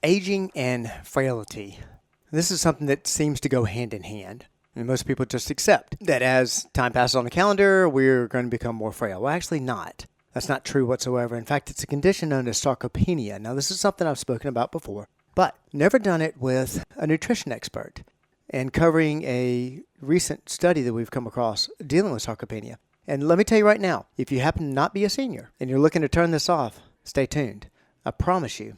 Aging and frailty. This is something that seems to go hand in hand. And most people just accept that as time passes on the calendar, we're going to become more frail. Well, actually not. That's not true whatsoever. In fact, it's a condition known as sarcopenia. Now, this is something I've spoken about before, but never done it with a nutrition expert and covering a recent study that we've come across dealing with sarcopenia. And let me tell you right now, if you happen to not be a senior and you're looking to turn this off, stay tuned. I promise you,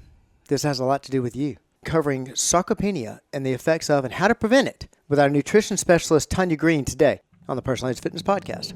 this has a lot to do with you. Covering sarcopenia and the effects of and how to prevent it with our nutrition specialist, Tonja Greene, today on the Personal Edge Fitness Podcast.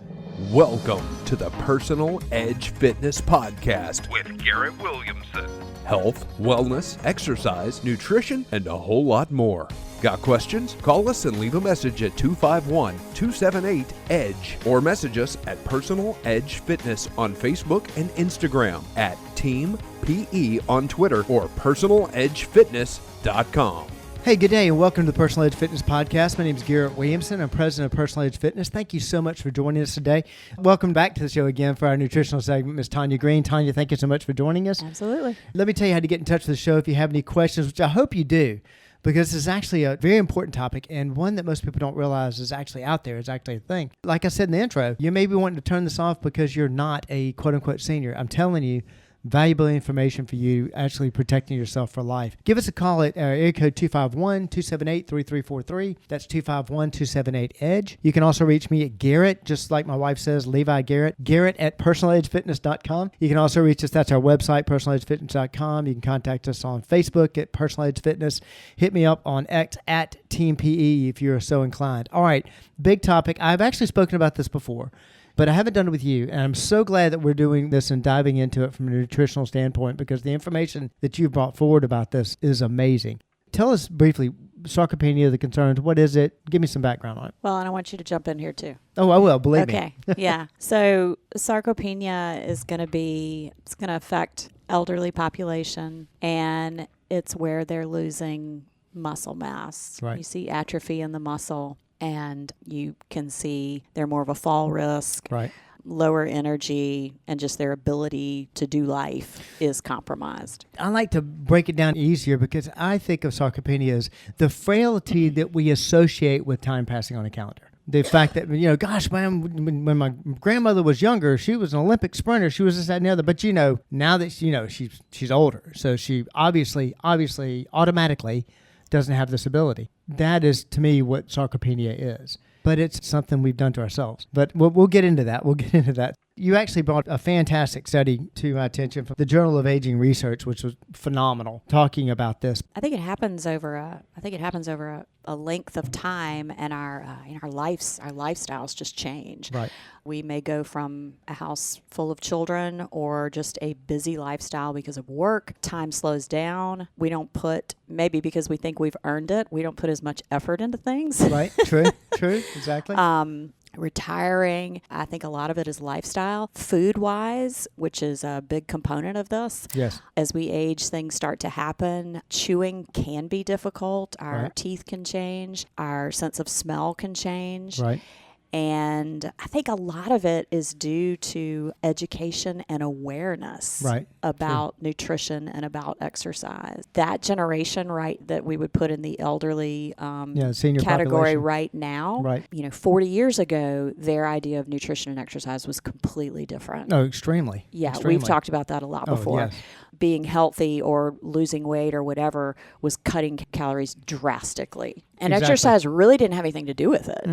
Welcome to the Personal Edge Fitness Podcast with Garrett Williamson. Health, wellness, exercise, nutrition, and a whole lot more. Got questions? Call us and leave a message at 251-278-EDGE or message us at Personal Edge Fitness on Facebook and Instagram, at Team PE on Twitter, or personaledgefitness.com. Hey, good day, and welcome to the Personal Edge Fitness Podcast. My name is Garrett Williamson. I'm president of Personal Edge Fitness. Thank you so much for joining us today. Welcome back to the show again for our nutritional segment, Ms. Tonja Greene. Tonja, thank you so much for joining us. Absolutely. Let me tell you how to get in touch with the show if you have any questions, which I hope you do, because this is actually a very important topic and one that most people don't realize is actually out there, is actually a thing. Like I said in the intro, you may be wanting to turn this off because you're not a quote-unquote senior. I'm telling you, valuable information for you, actually protecting yourself for life. Give us a call at area code 251-278-3343. That's 251-278-EDGE. You can also reach me at Garrett, just like my wife says, Levi Garrett, Garrett at personaledgefitness.com. You can also reach us, that's our website, personaledgefitness.com. You can contact us on Facebook at Personal Edge Fitness. Hit me up on X at Team PE if you're so inclined. All right, big topic. I've actually spoken about this before, but I haven't done it with you, and I'm so glad that we're doing this and diving into it from a nutritional standpoint, because the information that you've brought forward about this is amazing. Tell us briefly, sarcopenia, the concerns, what is it? Give me some background on it. Well, and I want you to jump in here too. Oh, I will, believe me. Okay, yeah. So sarcopenia is going to affect elderly population, and it's where they're losing muscle mass. Right. You see atrophy in the muscle, and you can see they're more of a fall risk, Right. lower energy, and just their ability to do life is compromised. I like to break it down easier because I think of sarcopenia as the frailty that we associate with time passing on a calendar. The fact that, gosh, man, when my grandmother was younger, she was an Olympic sprinter. She was this, that, and the other. But, now that, she's older. So she obviously, automatically doesn't have this ability. That is, to me, what sarcopenia is. But it's something we've done to ourselves. But we'll get into that. You actually brought a fantastic study to my attention from the Journal of Aging Research, which was phenomenal, talking about this. I think it happens over a length of time, and our lifestyles just change. Right. We may go from a house full of children or just a busy lifestyle because of work. Time slows down. We don't put, maybe because we think we've earned it, we don't put as much effort into things. Right. True, exactly. Retiring, I think a lot of it is lifestyle. Food-wise, which is a big component of this. Yes. As we age, things start to happen. Chewing can be difficult. Our Right. teeth can change. Our sense of smell can change. Right. And I think a lot of it is due to education and awareness Right. about nutrition and about exercise. That generation, right, that we would put in the elderly senior category population. right now, Right. 40 years ago, their idea of nutrition and exercise was completely different. No, extremely. Yeah, Extremely. we've talked about that a lot Oh, before. yes. Being healthy or losing weight or whatever was cutting calories drastically. And Exactly. exercise really didn't have anything to do with it.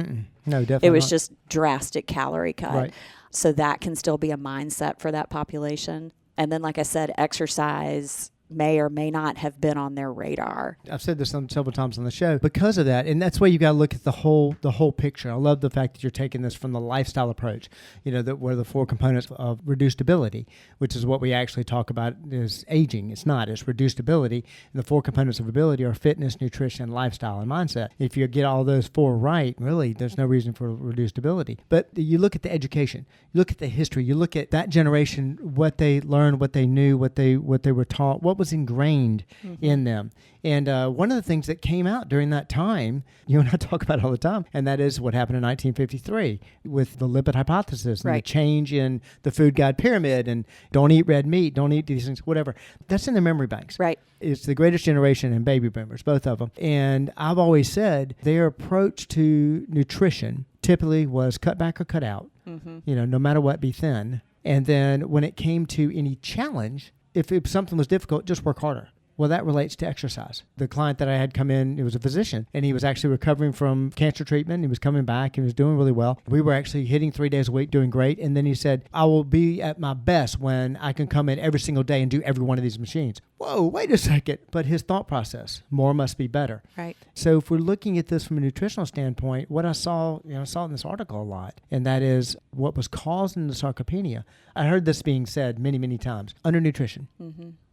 No, definitely It was not. just drastic calorie cut. Right. So that can still be a mindset for that population. And then, like I said, exercise may or may not have been on their radar. I've said this several times on the show because of that, and that's why you got to look at the whole picture. I love the fact that you're taking this from the lifestyle approach. That where the four components of reduced ability, which is what we actually talk about is aging. It's not. It's reduced ability, and the four components of ability are fitness, nutrition, lifestyle, and mindset. If you get all those four right, really, there's no reason for reduced ability. But you look at the education, you look at the history, you look at that generation, what they learned, what they knew, what they were taught, what was ingrained in them. And one of the things that came out during that time, you and I talk about it all the time, and that is what happened in 1953 with the lipid hypothesis and Right. the change in the food guide pyramid and don't eat red meat, don't eat these things, whatever. That's in the memory banks. Right. It's the greatest generation in baby boomers, both of them. And I've always said their approach to nutrition typically was cut back or cut out. No matter what, be thin. And then when it came to any challenge, if something was difficult, just work harder. Well, that relates to exercise. The client that I had come in, he was a physician, and he was actually recovering from cancer treatment. He was coming back and was doing really well. We were actually hitting 3 days a week, doing great. And then he said, I will be at my best when I can come in every single day and do every one of these machines. Whoa, wait a second. But his thought process, more must be better. Right. So if we're looking at this from a nutritional standpoint, what I saw in this article a lot, and that is what was causing the sarcopenia. I heard this being said many, many times. Undernutrition,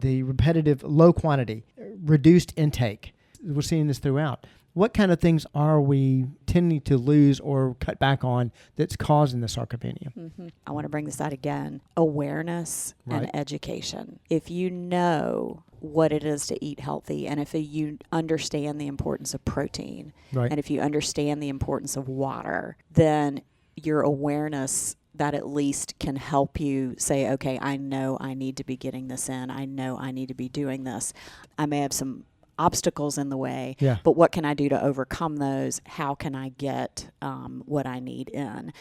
the repetitive low quantity, reduced intake. We're seeing this throughout. What kind of things are we tending to lose or cut back on that's causing the sarcopenia? I want to bring this out again. Awareness and education. If you know what it is to eat healthy, and if you understand the importance of protein, and if you understand the importance of water, then your awareness that at least can help you say, okay, I know I need to be getting this in. I know I need to be doing this. I may have some obstacles in the way, but what can I do to overcome those? How can I get what I need in?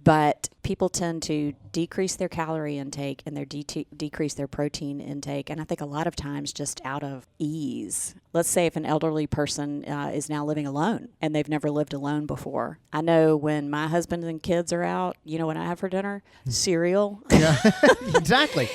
But people tend to decrease their calorie intake and decrease their protein intake, and I think a lot of times just out of ease. Let's say if an elderly person is now living alone and they've never lived alone before. I know when my husband and kids are out, you know what I have for dinner? Cereal. Exactly.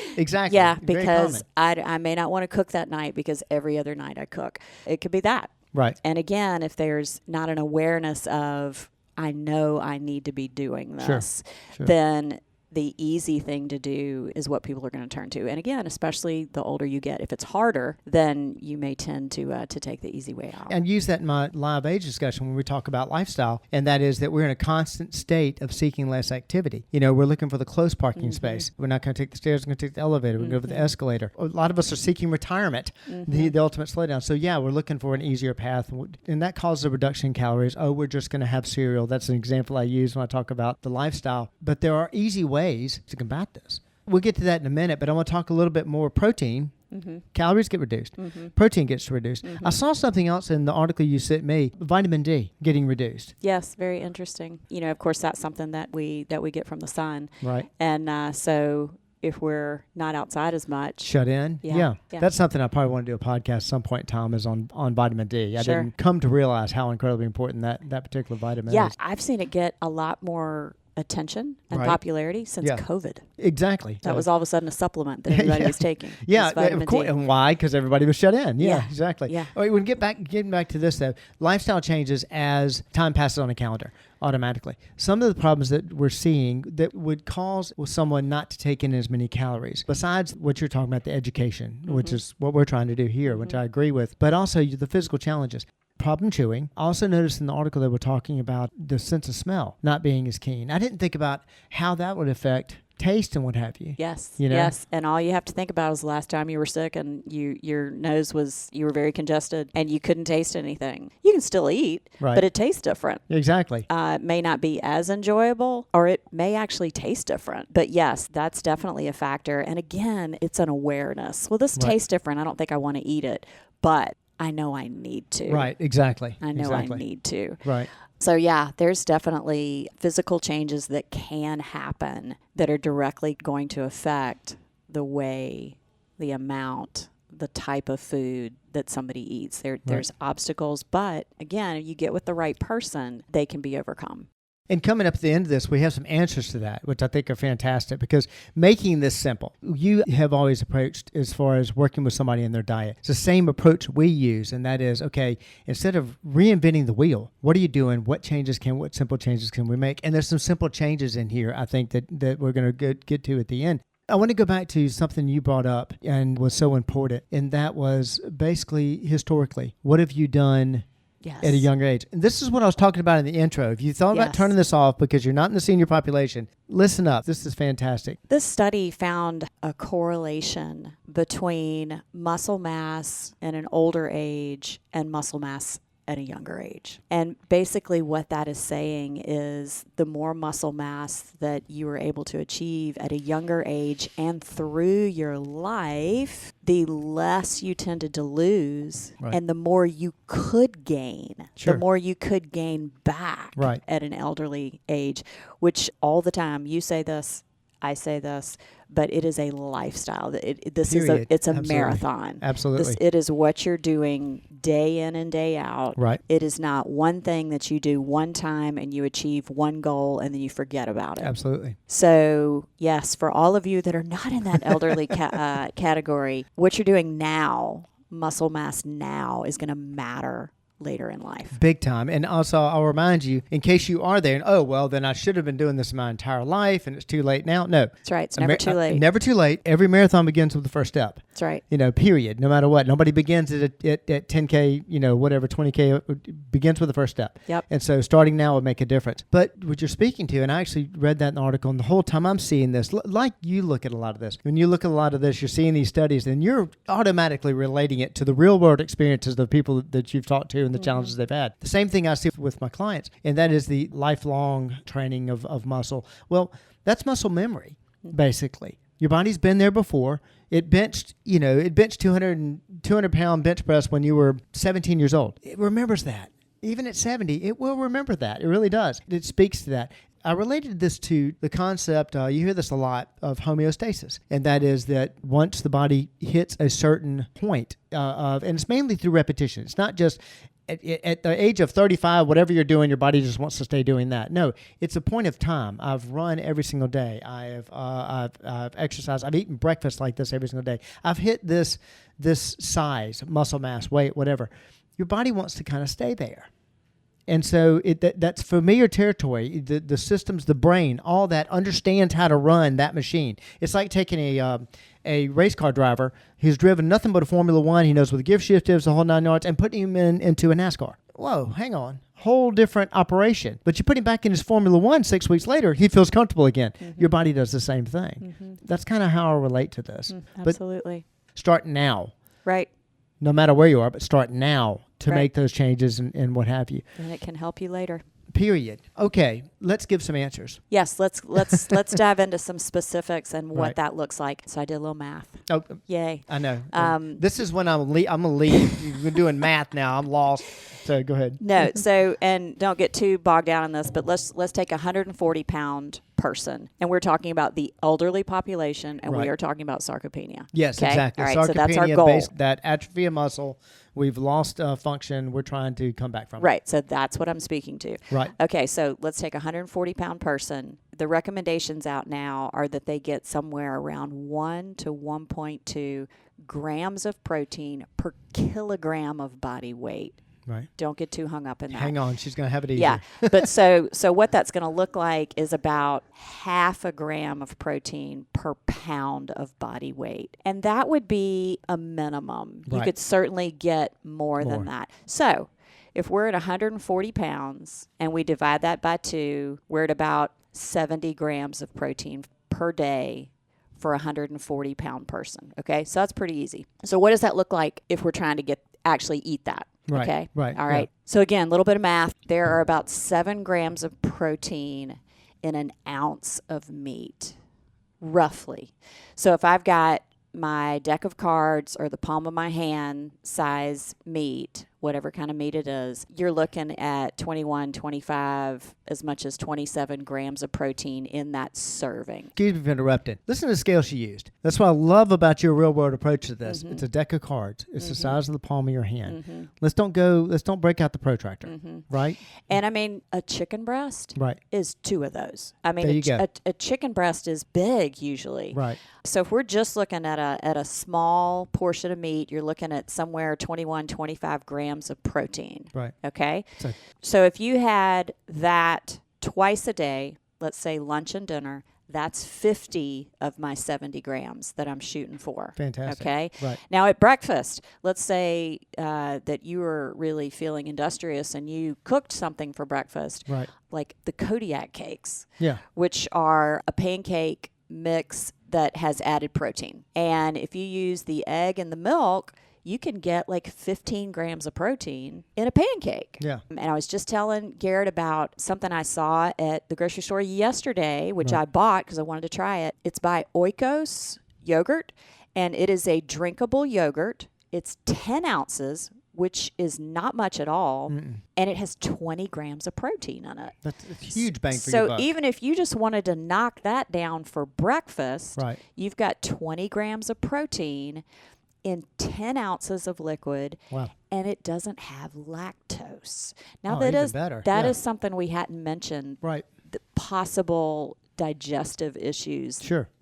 Yeah, because I may not want to cook that night because every other night I cook. It could be that. Right. And again, if there's not an awareness of, I know I need to be doing this, then the easy thing to do is what people are going to turn to. And again, especially the older you get, if it's harder, then you may tend to take the easy way out. And use that in my live age discussion when we talk about lifestyle, and that is that we're in a constant state of seeking less activity. We're looking for the close parking space. We're not going to take the stairs, we're going to take the elevator, we're going to go for the escalator. A lot of us are seeking retirement, the ultimate slowdown. So we're looking for an easier path, and that causes a reduction in calories. We're just going to have cereal. That's an example I use when I talk about the lifestyle. But there are easy ways to combat this. We'll get to that in a minute, but I want to talk a little bit more protein. Calories get reduced. Protein gets reduced. I saw something else in the article you sent me, vitamin D getting reduced. Yes, very interesting. Of course, that's something that we get from the sun. Right. And so if we're not outside as much. Shut in? Yeah. That's something I probably want to do a podcast at some point in time is on vitamin D. I didn't come to realize how incredibly important that particular vitamin is. Yeah, I've seen it get a lot more attention and popularity since COVID. Exactly. That was all of a sudden a supplement that everybody was taking. Of course. And why? Because everybody was shut in. Yeah, exactly. Yeah. All right, when getting back to this though, lifestyle changes as time passes on a calendar automatically. Some of the problems that we're seeing that would cause someone not to take in as many calories, besides what you're talking about, the education, which is what we're trying to do here, which I agree with, but also the physical challenges. Problem chewing. I also noticed in the article they were talking about the sense of smell not being as keen. I didn't think about how that would affect taste and what have you. Yes. Yes. And all you have to think about is the last time you were sick and your nose you were very congested and you couldn't taste anything. You can still eat, but it tastes different. Exactly. It may not be as enjoyable, or it may actually taste different. But yes, that's definitely a factor. And again, it's an awareness. Well, this tastes different. I don't think I want to eat it, but I know I need to. Right, exactly. I know I need to. Right. So there's definitely physical changes that can happen that are directly going to affect the way, the amount, the type of food that somebody eats. There's obstacles, but again, if you get with the right person, they can be overcome. And coming up at the end of this, we have some answers to that, which I think are fantastic, because making this simple, you have always approached as far as working with somebody in their diet. It's the same approach we use, and that is, okay, instead of reinventing the wheel, what are you doing? What simple changes can we make? And there's some simple changes in here, I think, that we're going to get to at the end. I want to go back to something you brought up and was so important, and that was basically historically, what have you done at a younger age? And this is what I was talking about in the intro. If you thought about turning this off because you're not in the senior population, listen up. This is fantastic. This study found a correlation between muscle mass in an older age and muscle mass at a younger age. And basically what that is saying is the more muscle mass that you are able to achieve at a younger age and through your life, the less you tended to lose and the more you could gain, the more you could gain back at an elderly age, which all the time you say this, I say this, but it is a lifestyle. It's a marathon. Absolutely. It is what you're doing day in and day out. Right. It is not one thing that you do one time and you achieve one goal and then you forget about it. Absolutely. So, yes, for all of you that are not in that elderly category, what you're doing now, muscle mass now, is going to matter later in life. Big time. And also, I'll remind you, in case you are there, and then I should have been doing this my entire life and it's too late now. No. That's right. It's never too late. Never too late. Every marathon begins with the first step. That's right. Period. No matter what. Nobody begins at 10K, whatever, 20K, begins with the first step. Yep. And so starting now would make a difference. But what you're speaking to, and I actually read that in the article, and the whole time I'm seeing this, like you look at a lot of this. When you look at a lot of this, you're seeing these studies, and you're automatically relating it to the real world experiences of the people that you've talked to and the challenges they've had. The same thing I see with my clients, and that is the lifelong training of muscle. Well, that's muscle memory, basically. Your body's been there before. It benched 200-pound bench press when you were 17 years old. It remembers that. Even at 70, it will remember that. It really does. It speaks to that. I related this to the concept, you hear this a lot, of homeostasis. And that is that once the body hits a certain point and it's mainly through repetition. It's not just at the age of 35, whatever you're doing, your body just wants to stay doing that. No, it's a point of time. I've run every single day. I've exercised. I've eaten breakfast like this every single day. I've hit this size, muscle mass, weight, whatever. Your body wants to kind of stay there. And so that's familiar territory. The systems, the brain, all that understands how to run that machine. It's like taking a race car driver who's driven nothing but a Formula One. He knows what the gear shift is, the whole 9 yards, and putting him into a NASCAR. Whoa, hang on. Whole different operation. But you put him back in his Formula One 6 weeks later, he feels comfortable again. Mm-hmm. Your body does the same thing. Mm-hmm. That's kind of how I relate to this. Absolutely. But start now. Right. No matter where you are, but start now to make those changes and what have you. And it can help you later. Period. Okay, let's give some answers. Yes, let's dive into some specifics and what that looks like. So I did a little math. Oh, yay! I know. This is when I'm gonna leave. We're doing math now. I'm lost. So go ahead. No. So and don't get too bogged down in this, but let's take a 140-pound person, and we're talking about the elderly population, and we are talking about sarcopenia. Yes, okay? exactly. All right, sarcopenia, so that's our goal. That atrophy of muscle. We've lost function. We're trying to come back from it. Right. So that's what I'm speaking to. Right. Okay. So let's take a 140-pound person. The recommendations out now are that they get somewhere around 1 to 1.2 grams of protein per kilogram of body weight. Right. Don't get too hung up in that. Hang on. She's going to have it easier. Yeah. But so what that's going to look like is about 0.5 gram of protein per pound of body weight. And that would be a minimum. Right. You could certainly get more than that. So if we're at 140 pounds and we divide that by 2, we're at about 70 grams of protein per day for a 140-pound person. Okay. So that's pretty easy. So what does that look like if we're trying to actually eat that? Right, okay. Right. All right. Yeah. So again, a little bit of math. There are about 7 grams of protein in an ounce of meat, roughly. So if I've got my deck of cards or the palm of my hand size meat, whatever kind of meat it is, you're looking at 21, 25, as much as 27 grams of protein in that serving. Excuse me for interrupting. Listen to the scale she used. That's what I love about your real world approach to this. Mm-hmm. It's a deck of cards. It's the size of the palm of your hand. Mm-hmm. Let's don't break out the protractor, right? And I mean, a chicken breast is 2 of those. I mean, a chicken breast is big usually. Right. So if we're just looking at a small portion of meat, you're looking at somewhere 21, 25 grams of protein. Right. Okay. So if you had that twice a day, let's say lunch and dinner, that's 50 of my 70 grams that I'm shooting for. Fantastic. Okay. Right. Now at breakfast, let's say that you were really feeling industrious and you cooked something for breakfast. Right. Like the Kodiak cakes. Yeah. Which are a pancake mix that has added protein. And if you use the egg and the milk, you can get like 15 grams of protein in a pancake. Yeah. And I was just telling Garrett about something I saw at the grocery store yesterday, which I bought because I wanted to try it. It's by Oikos Yogurt, and it is a drinkable yogurt. It's 10 ounces, which is not much at all, and it has 20 grams of protein in it. That's a huge bang for your buck. So even if you just wanted to knock that down for breakfast, you've got 20 grams of protein in 10 ounces of liquid, and it doesn't have lactose. Now, that is something we hadn't mentioned, the possible digestive issues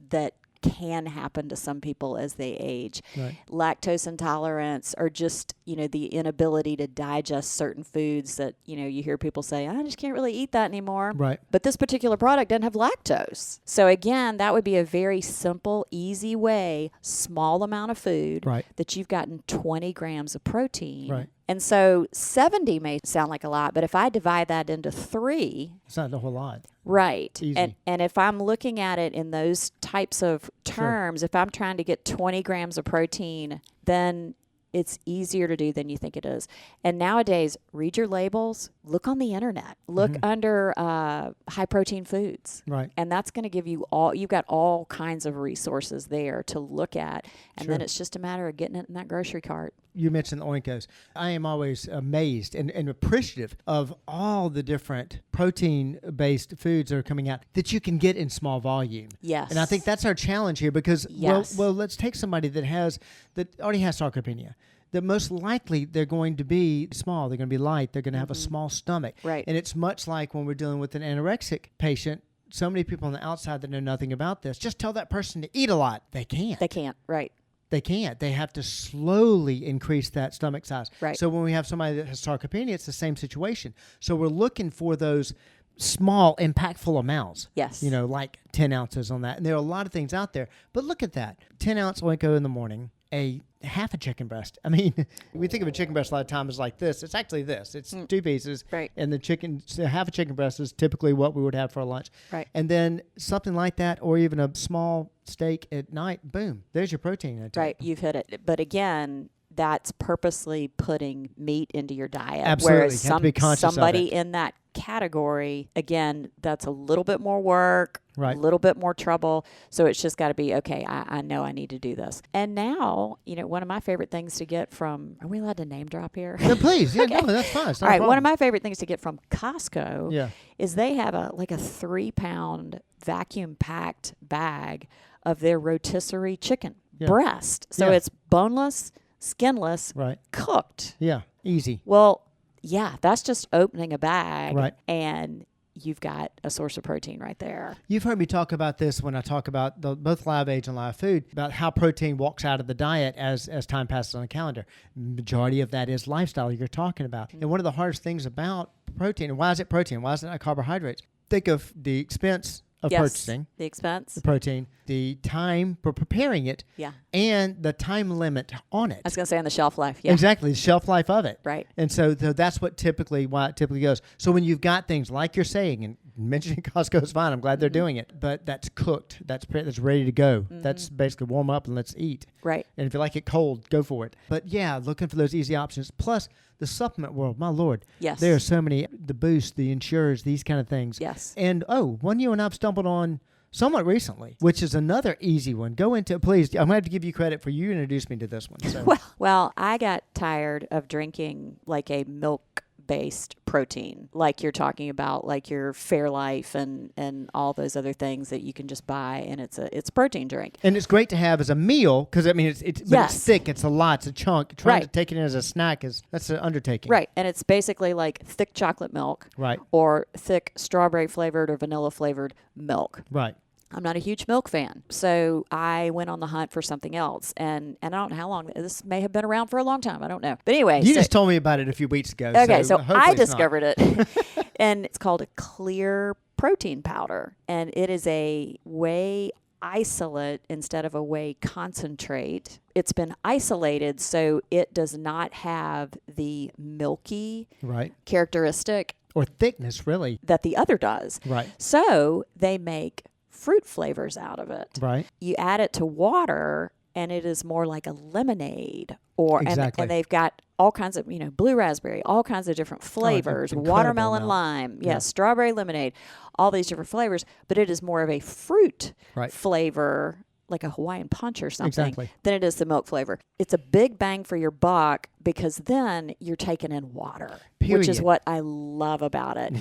that can happen to some people as they age. Lactose intolerance, or just, the inability to digest certain foods that, you hear people say, I just can't really eat that anymore. But this particular product doesn't have lactose. So again, that would be a very simple, easy way, small amount of food that you've gotten 20 grams of protein. And so 70 may sound like a lot, but if I divide that into 3... It's not a whole lot. Easy. And if I'm looking at it in those types of terms, if I'm trying to get 20 grams of protein, then it's easier to do than you think it is. And nowadays, read your labels, look on the internet, look under high protein foods. And that's going to give you you've got all kinds of resources there to look at. And then it's just a matter of getting it in that grocery cart. You mentioned the Oikos. I am always amazed and appreciative of all the different protein-based foods that are coming out that you can get in small volume. And I think that's our challenge here because, well, let's take somebody that already has sarcopenia. That most likely they're going to be small, they're going to be light, they're going to have a small stomach. And it's much like when we're dealing with an anorexic patient. So many people on the outside that know nothing about this, just tell that person to eat a lot. They can't. They can't, They can't. They have to slowly increase that stomach size. So when we have somebody that has sarcopenia, it's the same situation. So we're looking for those small, impactful amounts. Like 10 ounces on that. And there are a lot of things out there. But look at that. 10 ounce Oiko in the morning, half a chicken breast. I mean, we think of a chicken breast a lot of times like this. It's actually this. It's 2 pieces. And half a chicken breast is typically what we would have for a lunch. And then something like that, or even a small steak at night, boom, there's your protein. You've hit it. But again, that's purposely putting meat into your diet. Absolutely. Whereas somebody in that category, again, that's a little bit more work, a little bit more trouble. So it's just got to be, okay, I know I need to do this. And now, one of my favorite things to get from, are we allowed to name drop here? No, please. Yeah, no, that's fine. All right. One of my favorite things to get from Costco is they have a 3-pound vacuum packed bag of their rotisserie chicken breast. So it's boneless, skinless, cooked. Easy. Well, that's just opening a bag and you've got a source of protein right there. You've heard me talk about this when I talk about both live age and live food, about how protein walks out of the diet as time passes on the calendar. Majority of that is lifestyle you're talking about. And one of the hardest things about protein, and why is it protein? Why is it not carbohydrates? Think of the expense of purchasing. The expense. The protein. The time for preparing it. And the time limit on it. I was going to say on the shelf life. Exactly. The shelf life of it. And so that's why it typically goes. So when you've got things like you're saying, and mentioning Costco is fine, I'm glad they're doing it, but that's cooked. That's ready to go. That's basically warm up and let's eat. And if you like it cold, go for it. But looking for those easy options. Plus, the supplement world, my Lord. There are so many, the Boost, the Ensures, these kind of things. And, one you and I've stumbled on somewhat recently, which is another easy one. Go into, please, I'm going to have to give you credit for you introduced me to this one. So. Well, I got tired of drinking like a milk-based protein, like you're talking about, like your Fairlife and all those other things that you can just buy, and it's a protein drink. And it's great to have as a meal because it's thick, it's a lot, it's a chunk. Trying to take it in as a snack that's an undertaking. And it's basically like thick chocolate milk, or thick strawberry flavored or vanilla flavored milk. I'm not a huge milk fan. So I went on the hunt for something else. And I don't know how long. This may have been around for a long time. I don't know. But anyway. You just told me about it a few weeks ago. Okay, so I discovered it. And it's called a clear protein powder. And it is a whey isolate instead of a whey concentrate. It's been isolated so it does not have the milky characteristic. Or thickness, really. That the other does. So they make fruit flavors out of it. Right. You add it to water and it is more like a lemonade, or Exactly. and they've got all kinds of, blue raspberry, all kinds of different flavors, incredible watermelon, amount. lime, Yeah. strawberry lemonade, all these different flavors, but it is more of a fruit Right. flavor, like a Hawaiian punch or something, Exactly. than it is the milk flavor. It's a big bang for your buck because then you're taking in water, which is Period. what I love about it.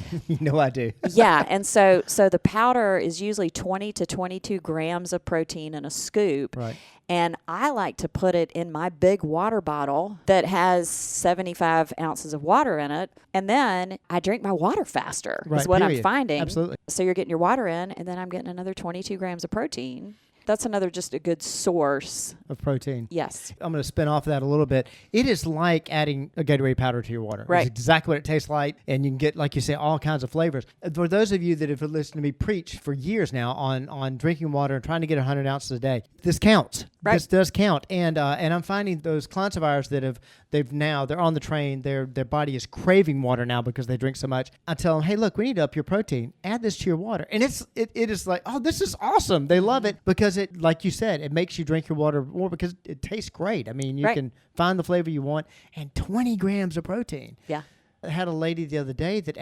I do. Yeah, and so the powder is usually 20 to 22 grams of protein in a scoop. Right. And I like to put it in my big water bottle that has 75 ounces of water in it. And then I drink my water faster, Right, is what I'm period. finding. Absolutely. So you're getting your water in, and then I'm getting another 22 grams of protein. That's another just a good source. Of protein. Yes. I'm going to spin off of that a little bit. It is like adding a Gatorade powder to your water. Right. It's exactly what it tastes like, and you can get, like you say, all kinds of flavors. For those of you that have listened to me preach for years now on drinking water and trying to get 100 ounces a day, this counts. Right. This does count. And I'm finding those clients of ours that they're on the train, their body is craving water now because they drink so much. I tell them, hey, look, we need to up your protein. Add this to your water. And it is like, oh, this is awesome. They love it because it, like you said, it makes you drink your water more because it tastes great. I mean, you Right. can find the flavor you want, and 20 grams of protein. Yeah. I had a lady the other day that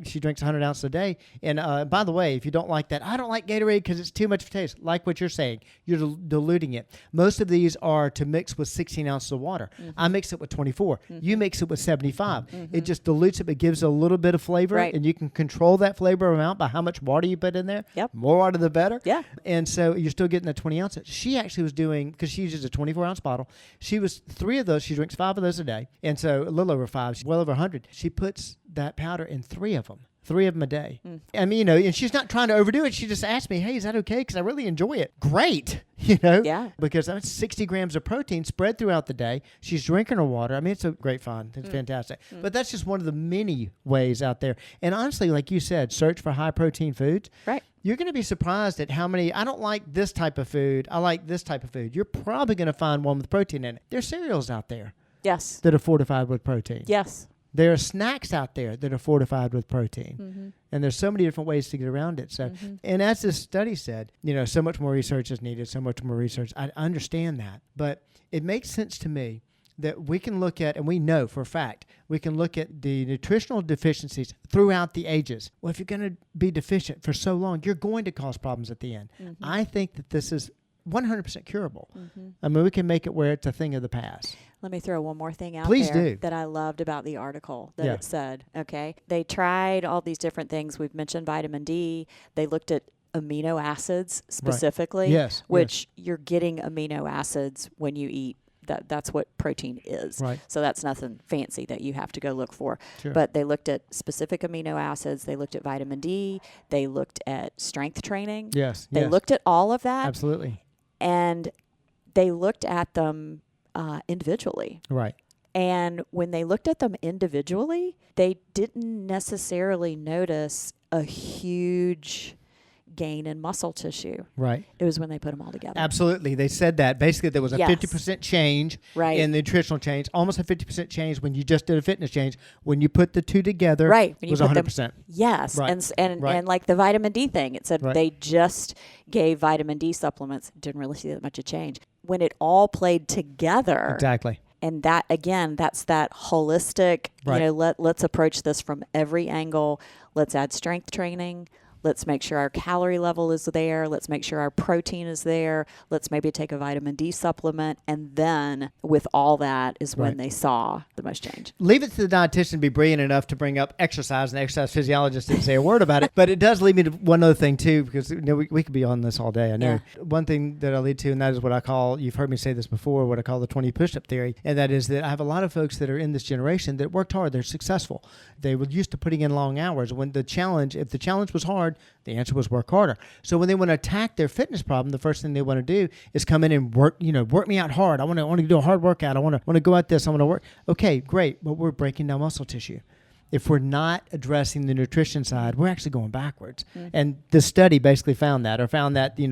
she drinks 100 ounces a day. And by the way, if you don't like that, I don't like Gatorade because it's too much taste. Like what you're saying, you're diluting it. Most of these are to mix with 16 ounces of water. Mm-hmm. I mix it with 24. You mix it with 75. It just dilutes it, but gives it a little bit of flavor. Right. And you can control that flavor amount by how much water you put in there. Yep. More water, the better. Yeah. And so you're still getting that 20 ounces. She actually was doing, because she uses a 24-ounce bottle, she drinks 5 of those a day. And so a little over 5, she's well over 100. She puts that powder in 3 of them. 3 of them a day. I mean, and she's not trying to overdo it. She just asked me, hey, is that okay? Because I really enjoy it. Great. Yeah. Because that's 60 grams of protein spread throughout the day. She's drinking her water. I mean, it's a great fun. It's fantastic. But that's just one of the many ways out there. And honestly, like you said, search for high protein foods. Right. You're going to be surprised at how many, I don't like this type of food. I like this type of food. You're probably going to find one with protein in it. There's cereals out there Yes. that are fortified with protein. Yes. There are snacks out there that are fortified with protein. And there's so many different ways to get around it. So, and as this study said, so much more research is needed, so much more research. I understand that. But it makes sense to me that we can look at, and we know for a fact, we can look at the nutritional deficiencies throughout the ages. Well, if you're going to be deficient for so long, you're going to cause problems at the end. I think that this is 100% curable. I mean, we can make it where it's a thing of the past. Let me throw one more thing out Please there do. that I loved about the article that Yeah. it said, okay? They tried all these different things. We've mentioned vitamin D. They looked at amino acids specifically, Yes, which you're getting amino acids when you eat. That's what protein is. Right. So that's nothing fancy that you have to go look for. Sure. But they looked at specific amino acids. They looked at vitamin D. They looked at strength training. Yes. They yes. looked at all of that. Absolutely. And they looked at them individually. Right. And when they looked at them individually, they didn't necessarily notice a huge gain in muscle tissue. Right. It was when they put them all together. Absolutely. They said that. Basically, there was a Yes. 50% change Right. in the nutritional change, almost a 50% change when you just did a fitness change. When you put the two together, Right. When it you was put them- 100%. Yes. Right. And Right. like the vitamin D thing, it said Right. they just gave vitamin D supplements, didn't really see that much of change. When it all played together, Exactly. and that, again, that's that holistic, Right. let's approach this from every angle. Let's add strength training. Let's make sure our calorie level is there. Let's make sure our protein is there. Let's maybe take a vitamin D supplement. And then with all that is when Right. they saw the most change. Leave it to the dietitian to be brilliant enough to bring up exercise, and the exercise physiologist didn't say a word about it. But it does lead me to one other thing, too, because we could be on this all day, I know. Yeah. One thing that I lead to, and that is what I call, you've heard me say this before, what I call the 20 push-up theory, and that is that I have a lot of folks that are in this generation that worked hard. They're successful. They were used to putting in long hours. If the challenge was hard, the answer was work harder. So when they want to attack their fitness problem, the first thing they want to do is come in and work me out hard. I want to do a hard workout. I want to go at this. I want to work. Okay, great. But we're breaking down muscle tissue. If we're not addressing the nutrition side, we're actually going backwards. And the study basically found that, we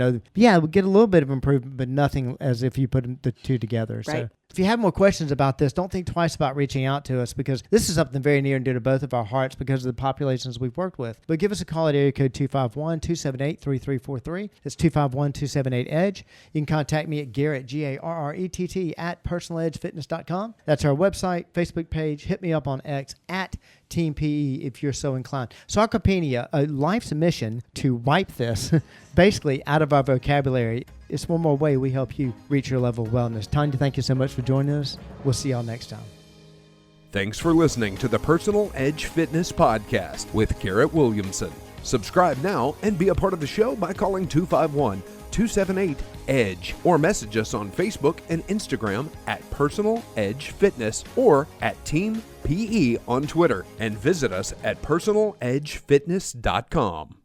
get a little bit of improvement, but nothing as if you put the two together. Right. If you have more questions about this, don't think twice about reaching out to us, because this is something very near and dear to both of our hearts because of the populations we've worked with. But give us a call at area code 251-278-3343. That's 251-278-EDGE. You can contact me at Garrett, Garrett, at personaledgefitness.com. That's our website, Facebook page. Hit me up on X at Team PE if you're so inclined. Sarcopenia, a life's mission to wipe this basically out of our vocabulary. It's one more way we help you reach your level of wellness. Tonja, thank you so much for joining us. We'll see y'all next time. Thanks for listening to the Personal Edge Fitness Podcast with Garrett Williamson. Subscribe now and be a part of the show by calling 251-278-EDGE or message us on Facebook and Instagram at Personal Edge Fitness or at Team PE on Twitter, and visit us at personaledgefitness.com.